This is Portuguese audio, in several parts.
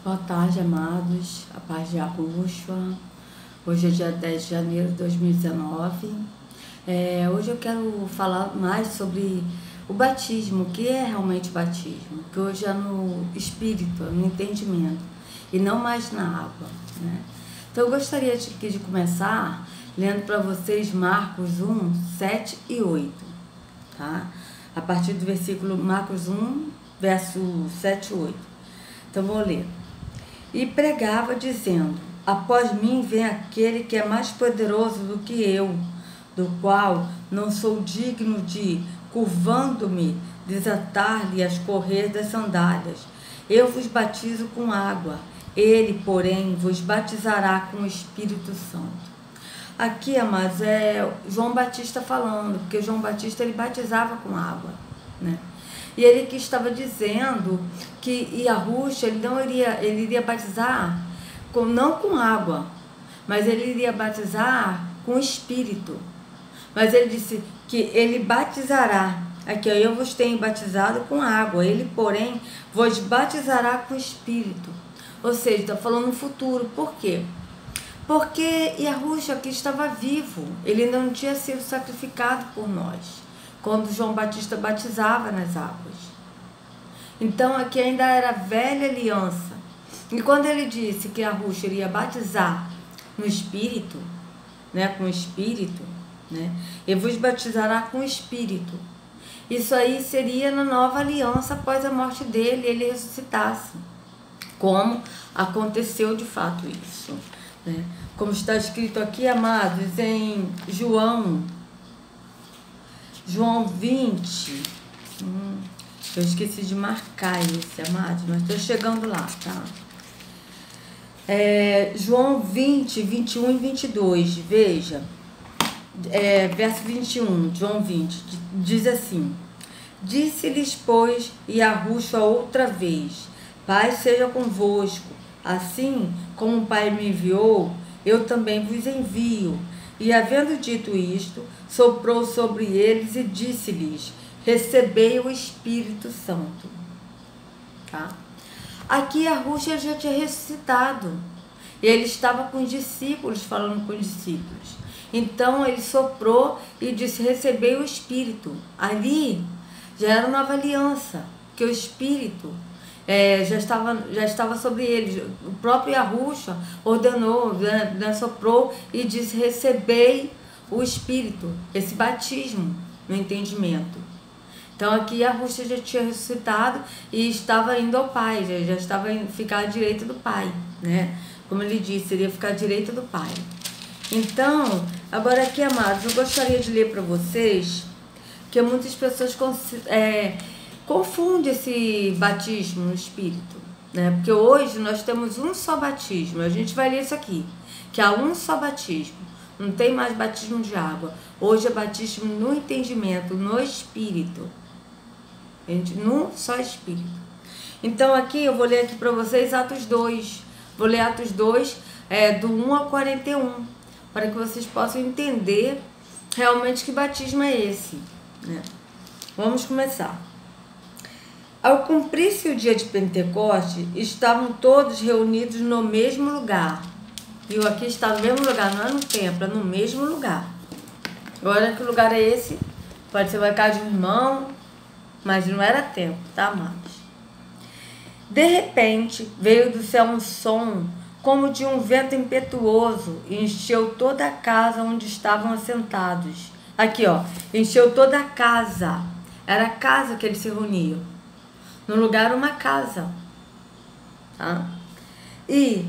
Boa tarde, amados. A paz de Yahushua. Hoje é dia 10 de janeiro de 2019. Hoje eu quero falar mais sobre o batismo, o que é realmente batismo, que hoje é no espírito, no entendimento, e não mais na água, né? Então eu gostaria de começar lendo para vocês Marcos 1, 7 e 8, tá? A partir do versículo Marcos 1, verso 7 e 8. Então vou ler. E pregava dizendo: após mim vem aquele que é mais poderoso do que eu, do qual não sou digno de, curvando-me, desatar-lhe as correias das sandálias. Eu vos batizo com água, ele, porém, vos batizará com o Espírito Santo. Aqui, amados, é João Batista falando, porque João Batista ele batizava com água, né? E ele que estava dizendo que Yahushua, ele iria batizar não com água, mas ele iria batizar com Espírito. Mas ele disse que ele batizará. Aqui, eu vos tenho batizado com água, ele, porém, vos batizará com Espírito. Ou seja, está falando no futuro. Por quê? Porque Yahushua aqui estava vivo, ele não tinha sido sacrificado por nós quando João Batista batizava nas águas. Então aqui ainda era a velha aliança. E quando ele disse que Yahushua iria batizar no Espírito, né, com o Espírito, né, ele vos batizará com o Espírito. Isso aí seria na nova aliança após a morte dele, ele ressuscitasse. Como aconteceu de fato isso, né? Como está escrito aqui, amados, em João 20, eu esqueci de marcar esse, amados, mas estou chegando lá, tá? João 20, 21 e 22, veja, verso 21, João 20, diz assim: disse-lhes, pois, Yahushua outra vez: Pai seja convosco, assim como o Pai me enviou, eu também vos envio. E havendo dito isto, soprou sobre eles e disse-lhes: recebei o Espírito Santo. Tá? Aqui Yahushua já tinha ressuscitado. E ele estava com os discípulos, falando com os discípulos. Então ele soprou e disse: recebei o Espírito. Ali já era uma nova aliança, que o Espírito já estava sobre eles. O próprio Yahushua ordenou, né, soprou e disse: recebei o Espírito, esse batismo no entendimento. Então aqui Yahushua já tinha ressuscitado e estava indo ao Pai, já estava indo ficar à direita do Pai, né? Como ele disse, iria ficar à direita do Pai. Então, agora aqui, amados, eu gostaria de ler para vocês que muitas pessoas confunde esse batismo no Espírito, né? Porque hoje nós temos um só batismo. A gente vai ler isso aqui, que há um só batismo. Não tem mais batismo de água. Hoje é batismo no entendimento, no Espírito. No só Espírito. Então aqui eu vou ler aqui para vocês Atos 2. Vou ler Atos 2, do 1 ao 41, para que vocês possam entender realmente que batismo é esse, né? Vamos começar. Ao cumprir-se o dia de Pentecoste, estavam todos reunidos no mesmo lugar. Viu? Aqui está no mesmo lugar, não é no templo, é no mesmo lugar. Agora, que lugar é esse? Pode ser a casa de um irmão, mas não era templo, tá, amados? De repente, veio do céu um som, como de um vento impetuoso, e encheu toda a casa onde estavam assentados. Aqui, ó, encheu toda a casa. Era a casa que eles se reuniam. No lugar, uma casa. Tá? E,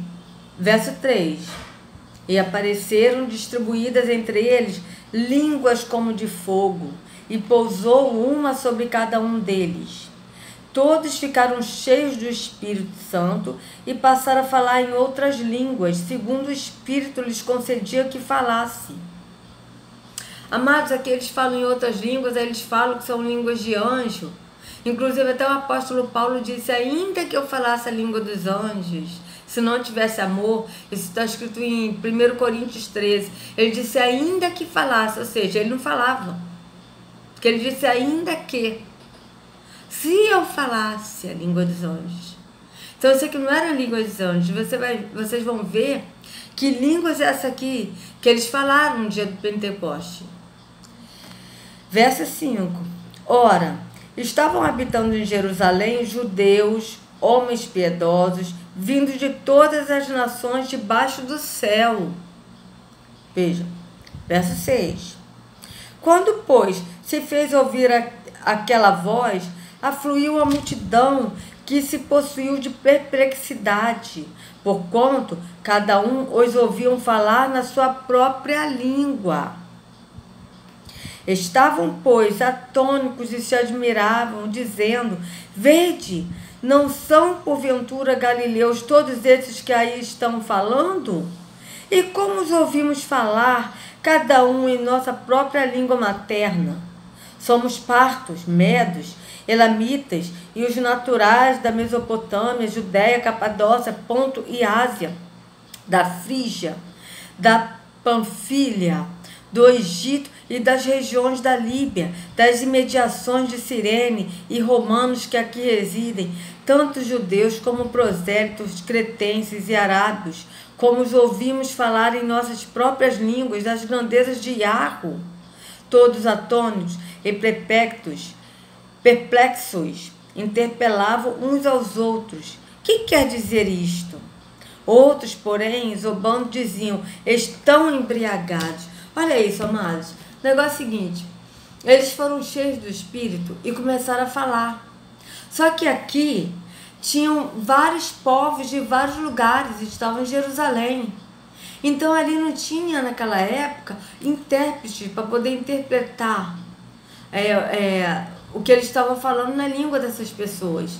verso 3. E apareceram distribuídas entre eles línguas como de fogo, e pousou uma sobre cada um deles. Todos ficaram cheios do Espírito Santo e passaram a falar em outras línguas, segundo o Espírito lhes concedia que falasse. Amados, aqui eles falam em outras línguas, eles falam que são línguas de anjo. Inclusive até o apóstolo Paulo disse: ainda que eu falasse a língua dos anjos, se não tivesse amor, isso está escrito em 1 Coríntios 13, ele disse ainda que falasse, ou seja, ele não falava, porque ele disse ainda que, se eu falasse a língua dos anjos. Então isso aqui não era línguas dos anjos. Vocês vão ver que línguas é essa aqui que eles falaram no dia do Pentecoste. Verso 5. Ora, estavam habitando em Jerusalém judeus, homens piedosos, vindos de todas as nações debaixo do céu. Veja, verso 6. Quando, pois, se fez ouvir aquela voz, afluiu a multidão que se possuiu de perplexidade, porquanto cada um os ouviam falar na sua própria língua. Estavam, pois, atônicos e se admiravam, dizendo: Vede, não são porventura galileus todos esses que aí estão falando? E como os ouvimos falar, cada um em nossa própria língua materna? Somos partos, medos, elamitas e os naturais da Mesopotâmia, Judéia, Capadócia, Ponto e Ásia, da Frígia, da Panfilha, do Egito e das regiões da Líbia, das imediações de Cirene e romanos que aqui residem, tanto judeus como prosélitos, cretenses e arábios, como os ouvimos falar em nossas próprias línguas das grandezas de Iarro, todos atônitos e perplexos, interpelavam uns aos outros: que quer dizer isto? Outros, porém, zombando, diziam: estão embriagados. Olha isso, amados. O negócio é o seguinte: eles foram cheios do Espírito e começaram a falar. Só que aqui tinham vários povos de vários lugares, estavam em Jerusalém. Então ali não tinha, naquela época, intérprete para poder interpretar o que eles estavam falando na língua dessas pessoas.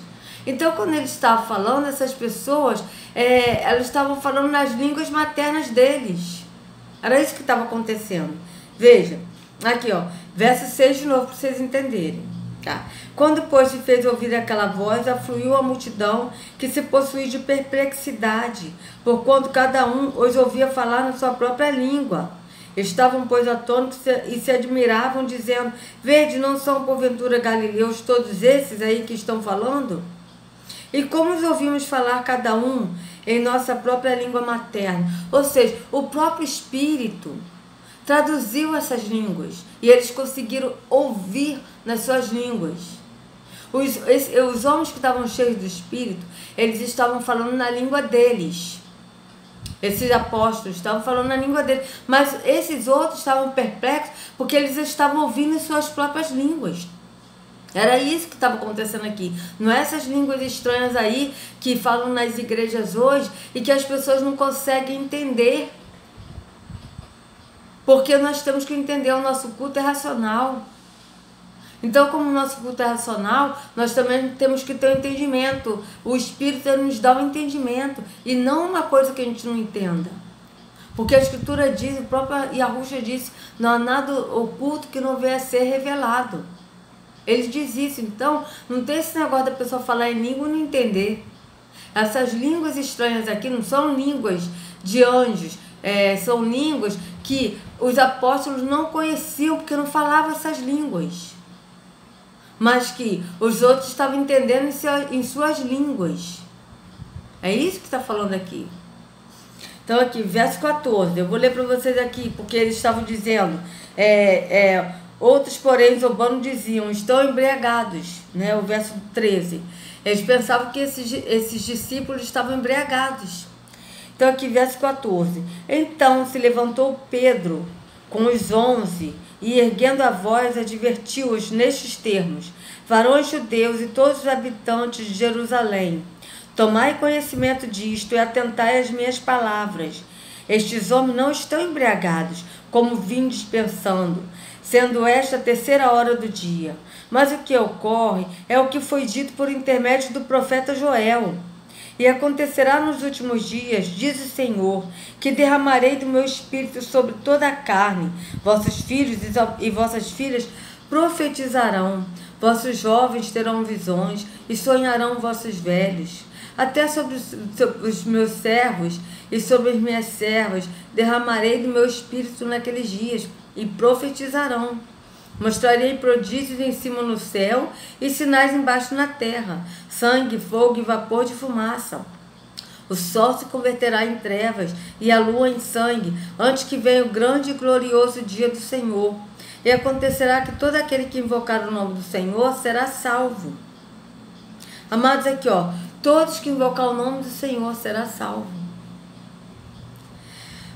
Então, quando eles estavam falando, essas pessoas, elas estavam falando nas línguas maternas deles. Era isso que estava acontecendo. Veja, aqui ó, verso 6 de novo, para vocês entenderem. Tá? Quando, pois, se fez ouvir aquela voz, afluiu a multidão que se possuía de perplexidade, porquanto cada um os ouvia falar na sua própria língua. Estavam, pois, atônitos e se admiravam, dizendo: Vede, não são porventura galileus todos esses aí que estão falando? E como os ouvimos falar cada um em nossa própria língua materna? Ou seja, o próprio Espírito traduziu essas línguas e eles conseguiram ouvir nas suas línguas. Os homens que estavam cheios do Espírito, eles estavam falando na língua deles. Esses apóstolos estavam falando na língua deles, mas esses outros estavam perplexos porque eles estavam ouvindo em suas próprias línguas. Era isso que estava acontecendo aqui. Não é essas línguas estranhas aí que falam nas igrejas hoje e que as pessoas não conseguem entender. Porque nós temos que entender, o nosso culto é racional. Então, como o nosso culto é racional, nós também temos que ter um entendimento. O Espírito nos dá um entendimento e não uma coisa que a gente não entenda. Porque a Escritura diz, o próprio Yahushua disse: não há nada oculto que não venha a ser revelado. Ele diz isso. Então, não tem esse negócio da pessoa falar em língua e não entender. Essas línguas estranhas aqui não são línguas de anjos, são línguas que os apóstolos não conheciam porque não falavam essas línguas, mas que os outros estavam entendendo em suas línguas. É isso que está falando aqui. Então aqui, verso 14, eu vou ler para vocês aqui, porque eles estavam dizendo, outros, porém, zombando, diziam: estão embriagados, né? O verso 13. Eles pensavam que esses discípulos estavam embriagados. Então aqui, verso 14. Então se levantou Pedro com os 11 e, erguendo a voz, advertiu-os nestes termos: varões judeus e todos os habitantes de Jerusalém, tomai conhecimento disto e atentai às minhas palavras. Estes homens não estão embriagados, como vindes pensando, sendo esta a terceira hora do dia. Mas o que ocorre é o que foi dito por intermédio do profeta Joel. E acontecerá nos últimos dias, diz o Senhor, que derramarei do meu espírito sobre toda a carne. Vossos filhos e vossas filhas profetizarão, vossos jovens terão visões e sonharão vossos velhos. Até sobre os meus servos e sobre as minhas servas derramarei do meu espírito naqueles dias, e profetizarão. Mostrarei prodígios em cima no céu e sinais embaixo na terra, sangue, fogo e vapor de fumaça. O sol se converterá em trevas e a lua em sangue, antes que venha o grande e glorioso dia do Senhor. E acontecerá que todo aquele que invocar o nome do Senhor será salvo. Amados, aqui todos que invocar o nome do Senhor será salvo.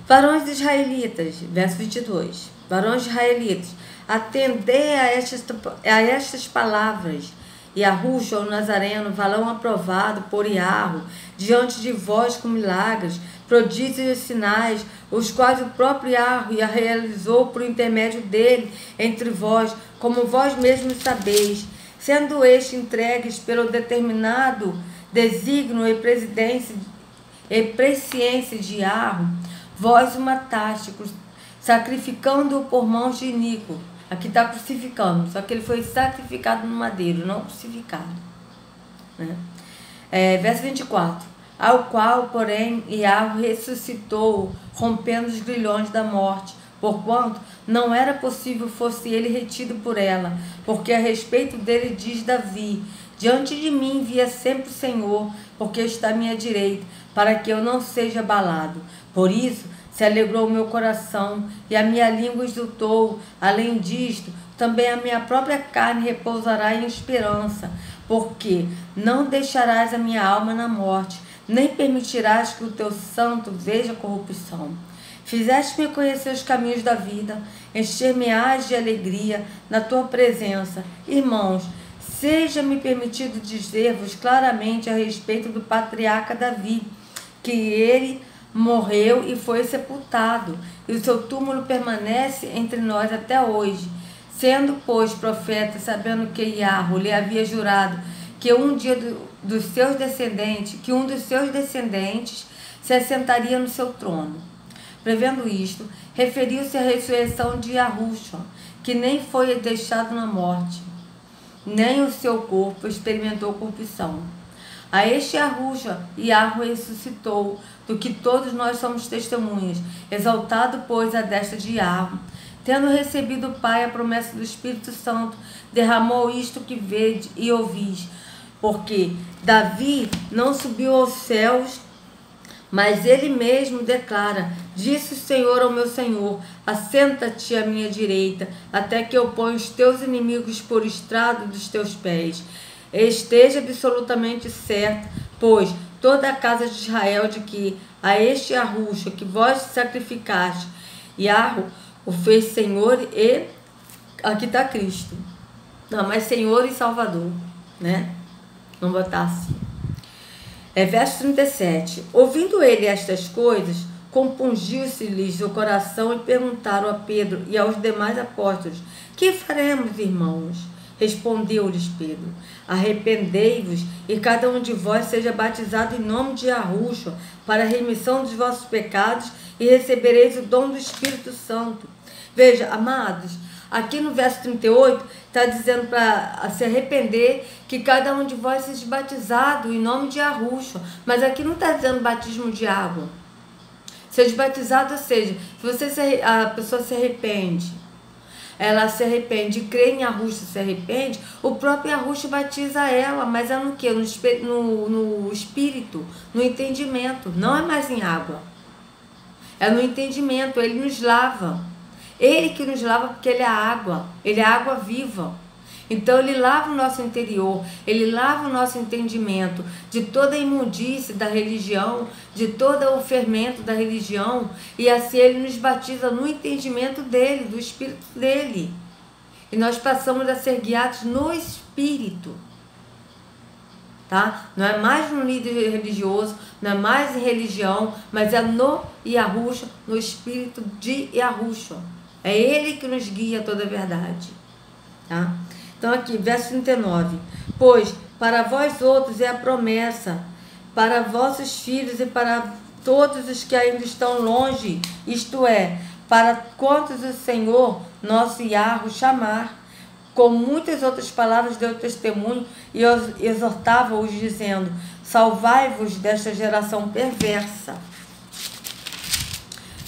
Varões israelitas, verso 22. Varões israelitas, atendei a estas palavras. Yahushua, o Nazareno, valão aprovado por Iarro, diante de vós com milagres, prodígios e sinais, os quais o próprio Iarro realizou por intermédio dele entre vós, como vós mesmos sabeis, sendo estes entregues pelo determinado desígnio e presciência de Iarro, vós o matastes, sacrificando-o por mãos de Inico. Aqui está crucificando, só que ele foi sacrificado no madeiro, não crucificado. Né? Verso 24. Ao qual, porém, Iarro ressuscitou, rompendo os grilhões da morte, porquanto não era possível fosse ele retido por ela, porque a respeito dele diz Davi: diante de mim via sempre o Senhor, porque está à minha direita, para que eu não seja abalado. Por isso se alegrou o meu coração, e a minha língua exultou. Além disto, também a minha própria carne repousará em esperança, porque não deixarás a minha alma na morte, nem permitirás que o teu santo veja corrupção. Fizeste-me conhecer os caminhos da vida, encher-me-ás de alegria na tua presença. Irmãos, seja-me permitido dizer-vos claramente a respeito do patriarca Davi, que ele morreu e foi sepultado, e o seu túmulo permanece entre nós até hoje. Sendo, pois, profeta, sabendo que Iarro lhe havia jurado que um dos seus descendentes se assentaria no seu trono. Prevendo isto, referiu-se à ressurreição de Yahushua, que nem foi deixado na morte, nem o seu corpo experimentou corrupção. A este Yahushua, Iarro ressuscitou, do que todos nós somos testemunhas, exaltado, pois, à destra de Iarro. Tendo recebido o Pai a promessa do Espírito Santo, derramou isto que vede e ouvis. Porque Davi não subiu aos céus, mas ele mesmo declara: disse o Senhor ao meu Senhor, assenta-te à minha direita, até que eu ponha os teus inimigos por estrado dos teus pés. Esteja absolutamente certo, pois toda a casa de Israel, de que a este Yahushua que vós sacrificaste, Iarro o fez Senhor e... aqui está Cristo. Não, mas Senhor e Salvador, né? Vamos botar assim. Verso 37. Ouvindo ele estas coisas, compungiu-se-lhes o coração e perguntaram a Pedro e aos demais apóstolos: que faremos, irmãos? Respondeu-lhes Pedro: arrependei-vos e cada um de vós seja batizado em nome de Yahushua para a remissão dos vossos pecados e recebereis o dom do Espírito Santo. Veja, amados, aqui no verso 38 está dizendo para se arrepender, que cada um de vós seja batizado em nome de Yahushua, mas aqui não está dizendo batismo de água. Seja batizado, ou seja, se a pessoa se arrepende, ela se arrepende, crê em Yahushua, se arrepende, o próprio Yahushua batiza ela, mas é no quê? No espírito, no entendimento, não é mais em água. É no entendimento, ele nos lava. Ele que nos lava, porque ele é água viva. Então ele lava o nosso interior, ele lava o nosso entendimento de toda a imundície da religião, de todo o fermento da religião, e assim ele nos batiza no entendimento dele, do Espírito dele. E nós passamos a ser guiados no Espírito. Tá? Não é mais no líder religioso, não é mais em religião, mas é no Yahushua, no Espírito de Yahushua. É ele que nos guia a toda a verdade. Tá? Então aqui, verso 39. Pois para vós outros é a promessa, para vossos filhos e para todos os que ainda estão longe, isto é, para quantos o Senhor, nosso Yahushua, chamar. Com muitas outras palavras deu testemunho e exortava-os, dizendo: salvai-vos desta geração perversa.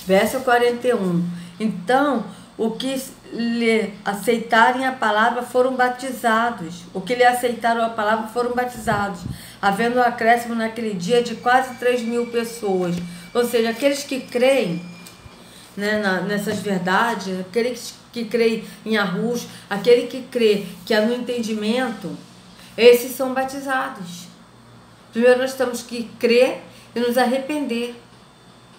Verso 41. Então, lhe aceitarem a palavra foram batizados. O que lhe aceitaram a palavra foram batizados, havendo um acréscimo naquele dia de quase 3.000 pessoas. Ou seja, aqueles que creem, né, nessas verdades, aqueles que creem em Yahushua, aquele que crê que é no entendimento, esses são batizados. Primeiro nós temos que crer e nos arrepender.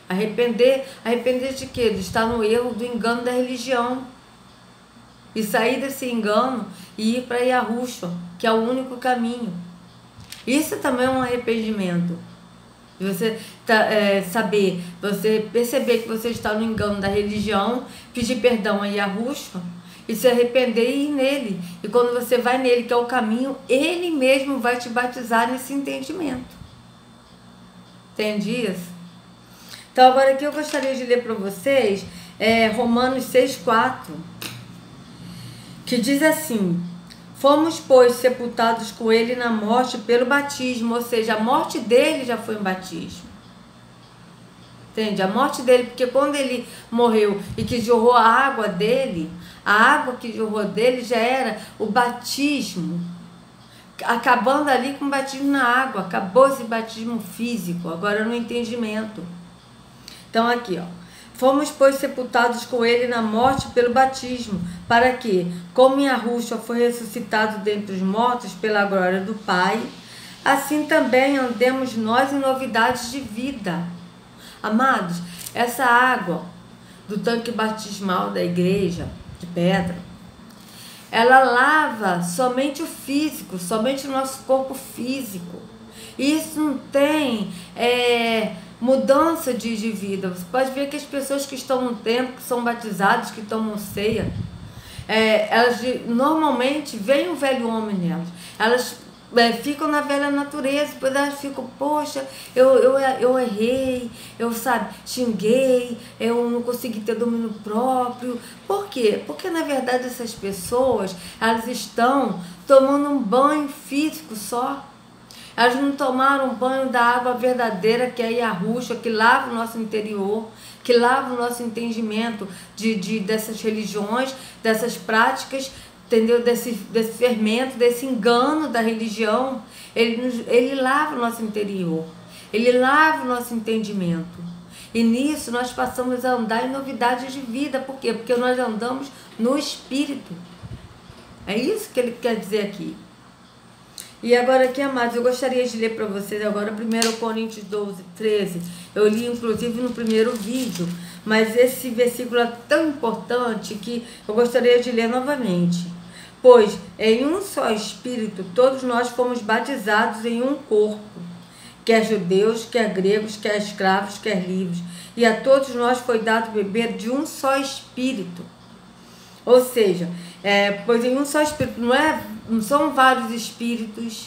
Arrepender de quê? De estar no erro, do engano da religião. E sair desse engano e ir para Yahushua, que é o único caminho. Isso também é um arrependimento. De você saber, você perceber que você está no engano da religião, pedir perdão a Yahushua e se arrepender e ir nele. E quando você vai nele, que é o caminho, ele mesmo vai te batizar nesse entendimento. Entende isso? Então agora aqui eu gostaria de ler para vocês Romanos 6,4, que diz assim: fomos, pois, sepultados com ele na morte pelo batismo, ou seja, a morte dele já foi um batismo. Entende? A morte dele, porque quando ele morreu e que jorrou a água dele, a água que jorrou dele já era o batismo, acabando ali com o batismo na água, acabou esse batismo físico, agora no entendimento. Então aqui, ó, fomos, pois, sepultados com ele na morte pelo batismo, para que, como Yahushua foi ressuscitado dentre os mortos pela glória do Pai, assim também andemos nós em novidades de vida. Amados, essa água do tanque batismal da igreja de pedra, ela lava somente o físico, somente o nosso corpo físico. Isso não tem mudança de vida. Você pode ver que as pessoas que estão no templo, que são batizadas, que tomam ceia, elas normalmente veem o velho homem nelas. Elas ficam na velha natureza, depois elas ficam, poxa, eu errei, xinguei, eu não consegui ter domínio próprio. Por quê? Porque na verdade essas pessoas, elas estão tomando um banho físico só. Elas não tomaram um banho da água verdadeira, que é Yahushua, que lava o nosso interior, que lava o nosso entendimento dessas religiões, dessas práticas, entendeu? Desse fermento, desse engano da religião. Ele lava o nosso interior, ele lava o nosso entendimento. E nisso nós passamos a andar em novidade de vida. Por quê? Porque nós andamos no Espírito. É isso que ele quer dizer aqui. E agora aqui, amados, eu gostaria de ler para vocês agora 1 Coríntios 12, 13. Eu li inclusive no primeiro vídeo, mas esse versículo é tão importante que eu gostaria de ler novamente. Pois em um só Espírito todos nós fomos batizados em um corpo, quer judeus, quer gregos, quer escravos, quer livres, e a todos nós foi dado beber de um só Espírito. Ou seja, pois em um só Espírito, não são vários Espíritos,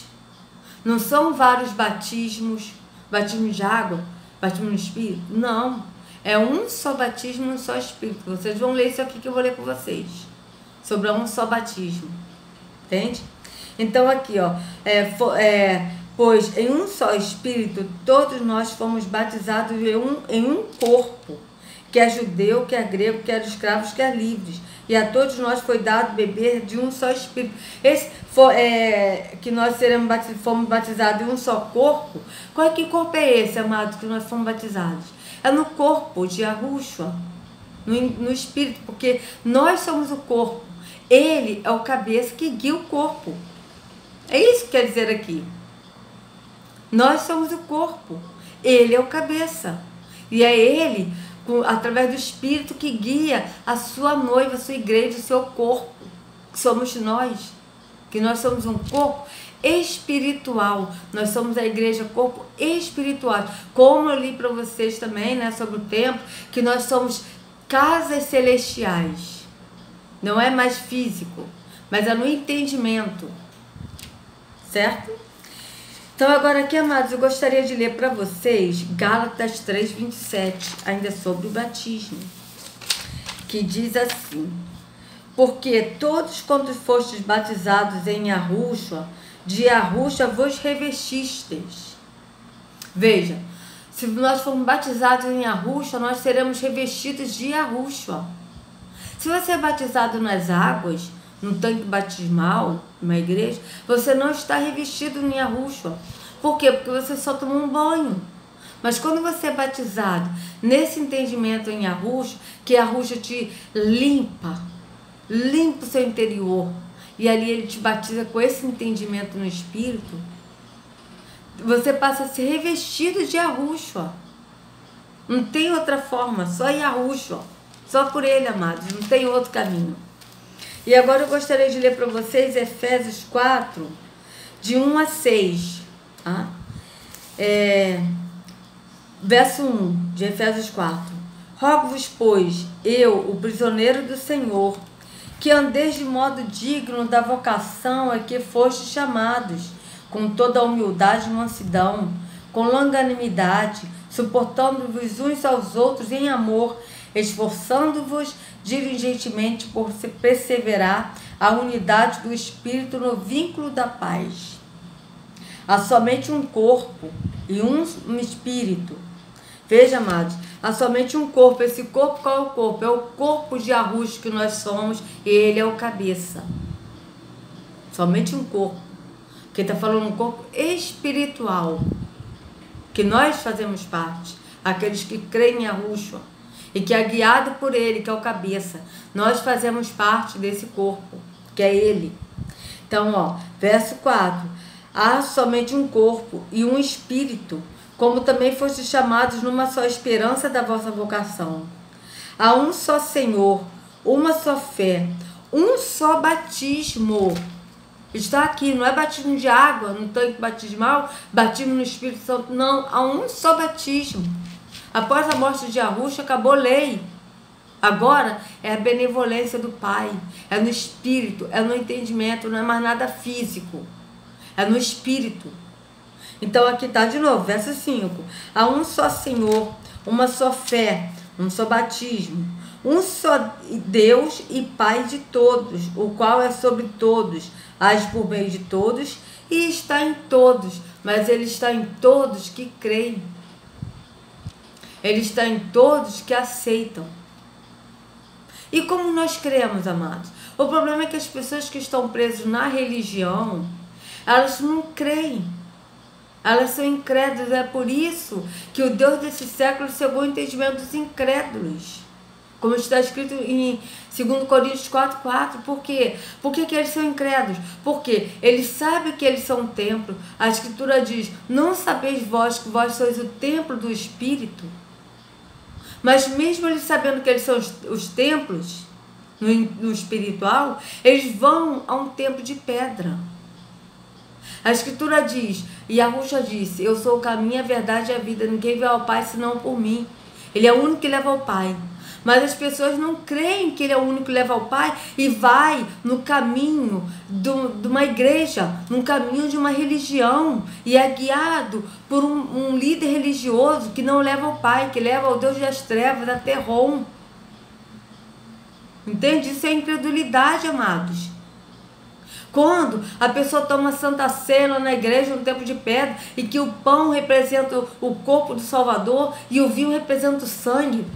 não são vários batismos, batismo de água, batismo no Espírito, não, é um só batismo, um só Espírito. Vocês vão ler isso aqui que eu vou ler com vocês, sobre um só batismo, entende? Então aqui, ó, pois em um só Espírito todos nós fomos batizados em um corpo, quer judeu, quer grego, quer escravos, quer livres, e a todos nós foi dado beber de um só Espírito. Que nós fomos batizados em um só corpo. Que corpo é esse, amados, que nós fomos batizados? É no corpo de Yahushua, no Espírito, porque nós somos o corpo. Ele é o cabeça que guia o corpo. É isso que quer dizer aqui. Nós somos o corpo. Ele é o cabeça. E é ele, através do Espírito, que guia a sua noiva, a sua igreja, o seu corpo, que somos nós, que nós somos um corpo espiritual, nós somos a igreja corpo espiritual, como eu li para vocês também, né, sobre o templo, que nós somos casas celestiais, não é mais físico, mas é no entendimento, certo? Então agora aqui, amados, eu gostaria de ler para vocês Gálatas 3:27, ainda sobre o batismo, que diz assim: porque todos quando fostes batizados em Yahushua, de Yahushua vos revestistes. Veja, se nós formos batizados em Yahushua, nós seremos revestidos de Yahushua. Se você é batizado nas águas, no tanque batismal, numa igreja, você não está revestido em Yahushua. Por quê? Porque você só tomou um banho. Mas quando você é batizado nesse entendimento em Yahushua, que Yahushua te limpa o seu interior, e ali ele te batiza com esse entendimento no Espírito, você passa a ser revestido de Yahushua. Não tem outra forma, só Yahushua. Só por ele, amados, não tem outro caminho. E agora eu gostaria de ler para vocês Efésios 4, de 1 a 6. Tá? Verso 1 de Efésios 4. Rogo-vos, pois, eu, o prisioneiro do Senhor, que andeis de modo digno da vocação a que fostes chamados, com toda a humildade e mansidão, com longanimidade, suportando-vos uns aos outros em amor, esforçando-vos diligentemente por se perseverar a unidade do Espírito no vínculo da paz. Há somente um corpo e um Espírito. Veja, amados, há somente um corpo. Esse corpo, qual é o corpo? É o corpo de Yahushua que nós somos, e ele é o cabeça. Somente um corpo. Porque está falando um corpo espiritual, que nós fazemos parte. Aqueles que creem em Yahushua e que é guiado por ele, que é o cabeça. Nós fazemos parte desse corpo, que é ele. Então, verso 4. Há somente um corpo e um espírito, como também fostes chamados numa só esperança da vossa vocação. Há um só Senhor, uma só fé, um só batismo. Está aqui, não é batismo de água, no tanque batismal, batismo no Espírito Santo, não. Há um só batismo. Após a morte de Yahushua, acabou a lei. Agora é a benevolência do Pai, é no Espírito, é no entendimento, não é mais nada físico, é no Espírito. Então aqui está de novo, verso 5. Há um só Senhor, uma só fé, um só batismo, um só Deus e Pai de todos, o qual é sobre todos, age por meio de todos e está em todos, mas ele está em todos que creem. Ele está em todos que aceitam. E como nós cremos, amados? O problema é que as pessoas que estão presas na religião, elas não creem. Elas são incrédulas. É por isso que o Deus desse século cegou o entendimento dos incrédulos. Como está escrito em 2 Coríntios 4:4. Por quê? Por que eles são incrédulos? Porque eles sabem que eles são um templo. A Escritura diz, não sabeis vós que vós sois o templo do Espírito? Mas mesmo eles sabendo que eles são os templos, no espiritual, eles vão a um templo de pedra. A Escritura diz, e Yahushua disse, eu sou o caminho, a verdade e a vida, ninguém vai ao Pai senão por mim. Ele é o único que leva ao Pai. Mas as pessoas não creem que ele é o único que leva ao Pai e vai no caminho de uma igreja, no caminho de uma religião, e é guiado por um líder religioso que não leva ao Pai, que leva ao Deus das trevas, a Terron. Entende? Isso é incredulidade, amados. Quando a pessoa toma Santa Ceia na igreja, no templo de pedra, e que o pão representa o corpo do Salvador e o vinho representa o sangue,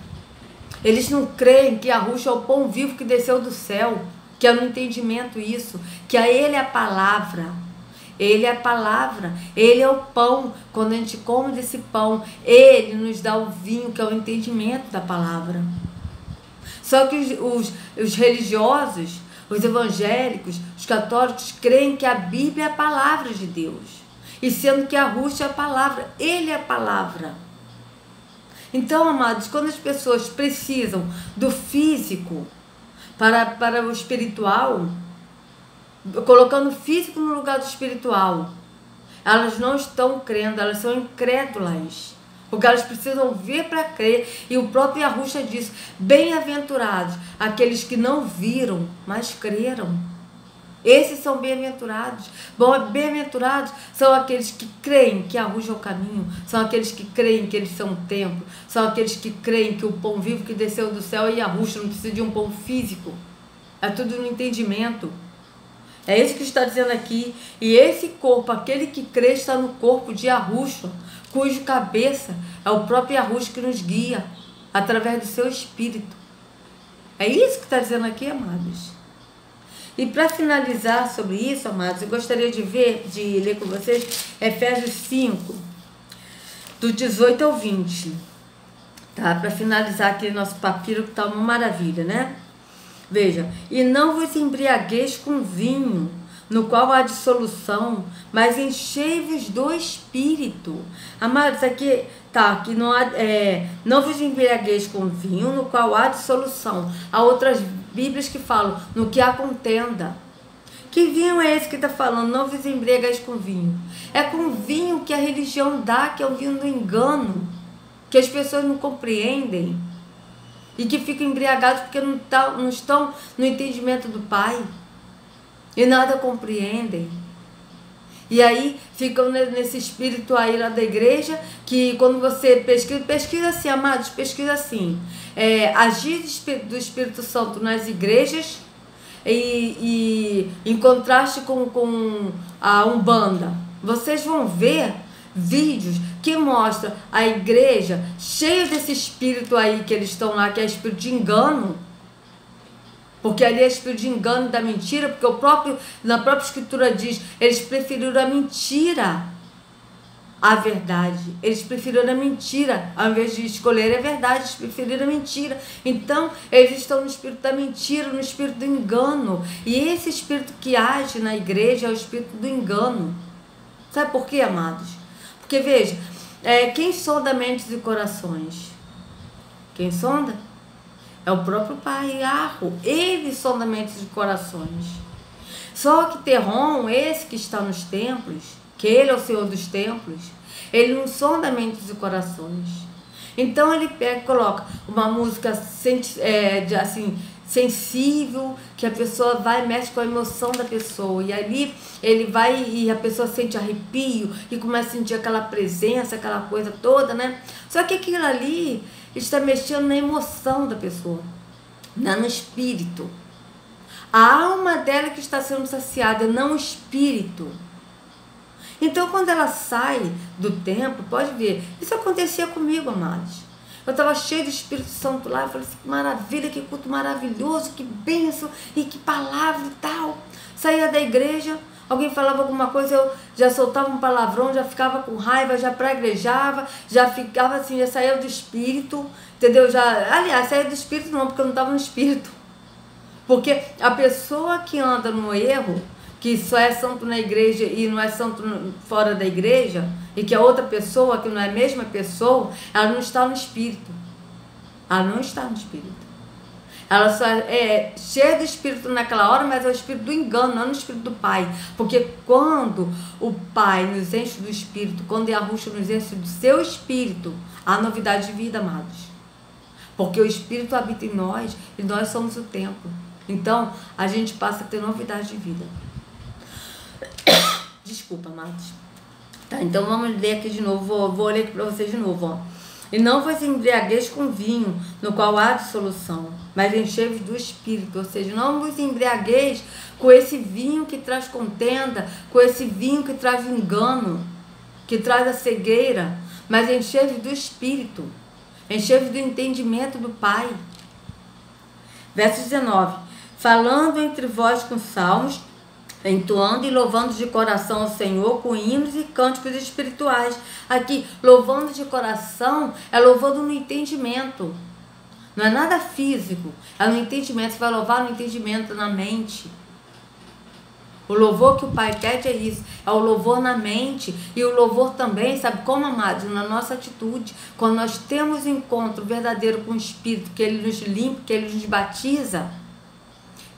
eles não creem que Yahushua é o pão vivo que desceu do céu, que é no entendimento isso, que a ele é a palavra. Ele é a palavra, ele é o pão. Quando a gente come desse pão, ele nos dá o vinho, que é o entendimento da palavra. Só que os religiosos, os evangélicos, os católicos, creem que a Bíblia é a palavra de Deus. E sendo que Yahushua é a palavra, ele é a palavra. Então, amados, quando as pessoas precisam do físico para o espiritual, colocando o físico no lugar do espiritual, elas não estão crendo, elas são incrédulas. Porque elas precisam ver para crer. E o próprio Yahushua diz, bem-aventurados aqueles que não viram, mas creram. Esses são bem-aventurados. Bem-aventurados são aqueles que creem que Yahushua é o caminho, são aqueles que creem que eles são um templo, são aqueles que creem que o pão vivo que desceu do céu é Yahushua, não precisa de um pão físico. É tudo no entendimento. É isso que está dizendo aqui. E esse corpo, aquele que crê, está no corpo de Yahushua, cujo cabeça é o próprio Yahushua que nos guia através do seu Espírito. É isso que está dizendo aqui, amados. E para finalizar sobre isso, amados, eu gostaria de ler com vocês Efésios 5, do 18 ao 20. Tá? Para finalizar aquele nosso papiro que está uma maravilha, né? Veja, e não vos embriagueis com vinho, no qual há dissolução, mas enchei-vos do Espírito. Amados, aqui tá, que não há, não vos embriagueis com vinho, no qual há dissolução. Há outras Bíblias que falam, no que há contenda. Que vinho é esse que está falando? Não vos embriagueis com vinho. É com vinho que a religião dá, que é o vinho do engano, que as pessoas não compreendem e que ficam embriagados porque não estão no entendimento do Pai e nada compreendem. E aí ficam nesse espírito aí lá da igreja, que quando você pesquisa assim, amados, pesquisa assim, agir do Espírito Santo nas igrejas e em contraste com a Umbanda. Vocês vão ver vídeos que mostram a igreja cheia desse espírito aí que eles estão lá, que é espírito de engano. Porque ali é espírito de engano da mentira, porque na própria escritura diz, eles preferiram a mentira à verdade. Eles preferiram a mentira, ao invés de escolher a verdade, eles preferiram a mentira. Então, eles estão no espírito da mentira, no espírito do engano. E esse espírito que age na igreja é o espírito do engano. Sabe por quê, amados? Porque, veja, quem sonda mentes e corações? Quem sonda? É o próprio Pai, Arro. Ele sonda mentes e corações. Só que Terron, esse que está nos templos, que ele é o Senhor dos templos, ele não sonda mentes e corações. Então ele pega e coloca uma música assim, sensível, que a pessoa vai e mexe com a emoção da pessoa. E ali ele vai e a pessoa sente arrepio e começa a sentir aquela presença, aquela coisa toda, né? Só que aquilo ali está mexendo na emoção da pessoa, no espírito. A alma dela que está sendo saciada, não o espírito. Então, quando ela sai do templo, pode ver, isso acontecia comigo, amados. Eu estava cheio do Espírito Santo lá, eu falei assim, que maravilha, que culto maravilhoso, que bênção, e que palavra e tal. Saía da igreja, alguém falava alguma coisa, eu já soltava um palavrão, já ficava com raiva, já praguejava, já ficava assim, já saía do Espírito, entendeu? Aliás, saía do Espírito não, porque eu não estava no Espírito. Porque a pessoa que anda no erro, que só é santo na igreja e não é santo fora da igreja, e que a outra pessoa, que não é a mesma pessoa, ela não está no Espírito. Ela não está no Espírito. Ela só é cheia do Espírito naquela hora, mas é o Espírito do engano, não é o Espírito do Pai. Porque quando o Pai nos enche do Espírito, quando Yahushua nos enche do seu Espírito, há novidade de vida, amados. Porque o Espírito habita em nós e nós somos o templo. Então, a gente passa a ter novidade de vida. Desculpa, amados. Tá, então vamos ler aqui de novo. Vou ler aqui para vocês de novo, ó. E não vos embriagueis com vinho, no qual há dissolução, mas enchei-vos do Espírito. Ou seja, não vos embriagueis com esse vinho que traz contenda, com esse vinho que traz engano, que traz a cegueira, mas enchei-vos do Espírito. Enchei-vos do entendimento do Pai. Verso 19. Falando entre vós com salmos, entoando e louvando de coração ao Senhor com hinos e cânticos espirituais. Aqui, louvando de coração, é louvando no entendimento. Não é nada físico, é no entendimento. Você vai louvar no entendimento, na mente. O louvor que o Pai pede é isso, é o louvor na mente. E o louvor também, sabe como, amados? Na nossa atitude. Quando nós temos um encontro verdadeiro com o Espírito, que Ele nos limpa, que Ele nos batiza,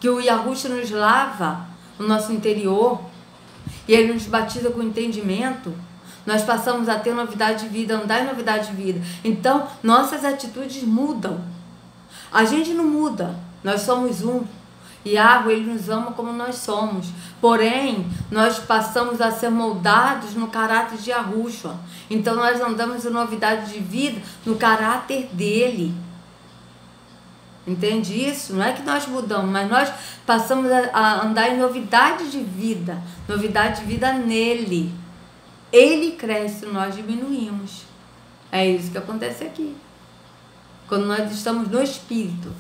que o Yahushua nos lava no nosso interior, e Ele nos batiza com entendimento, nós passamos a ter novidade de vida, andar em novidade de vida. Então, nossas atitudes mudam. A gente não muda, nós somos um. E Ele nos ama como nós somos. Porém, nós passamos a ser moldados no caráter de Yahushua. Então, nós andamos em novidade de vida no caráter dele. Entende isso? Não é que nós mudamos, mas nós passamos a andar em novidade de vida. Novidade de vida nele. Ele cresce, nós diminuímos. É isso que acontece aqui. Quando nós estamos no Espírito.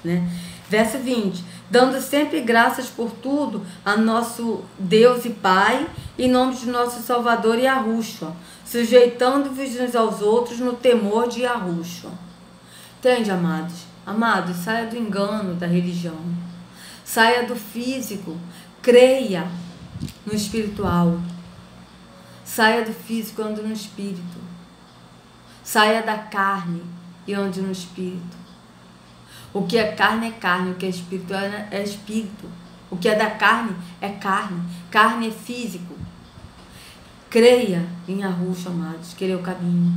né? Verso 20. Dando sempre graças por tudo a nosso Deus e Pai, em nome de nosso Salvador Yahushua, sujeitando-vos uns aos outros no temor de Yahushua. Entende, amados? Amados, saia do engano da religião. Saia do físico. Creia no espiritual. Saia do físico e ande no espírito. Saia da carne e ande no espírito. O que é carne, o que é espírito é espírito. O que é da carne é carne. Carne é físico. Creia em Yahushua, amados, que ele é o caminho.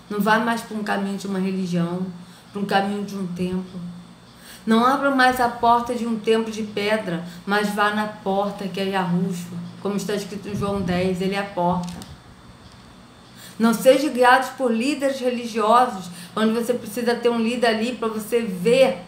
Não vá mais para um caminho de uma religião, para um caminho de um templo. Não abra mais a porta de um templo de pedra, mas vá na porta que é Yahushua. Como está escrito em João 10, ele é a porta. Não seja guiados por líderes religiosos, onde você precisa ter um líder ali para você ver.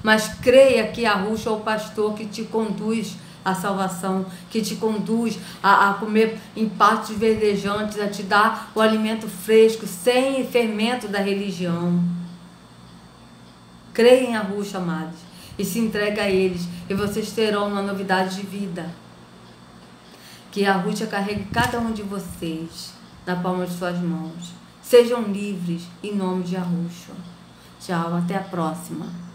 Mas creia que Yahushua é o pastor que te conduz à salvação, que te conduz a comer em pastos verdejantes, a te dar o alimento fresco, sem fermento da religião. Creia em Yahushua, amados, e se entrega a eles, e vocês terão uma novidade de vida. Que Yahushua carregue cada um de vocês na palma de suas mãos. Sejam livres em nome de Yahushua. Tchau, até a próxima.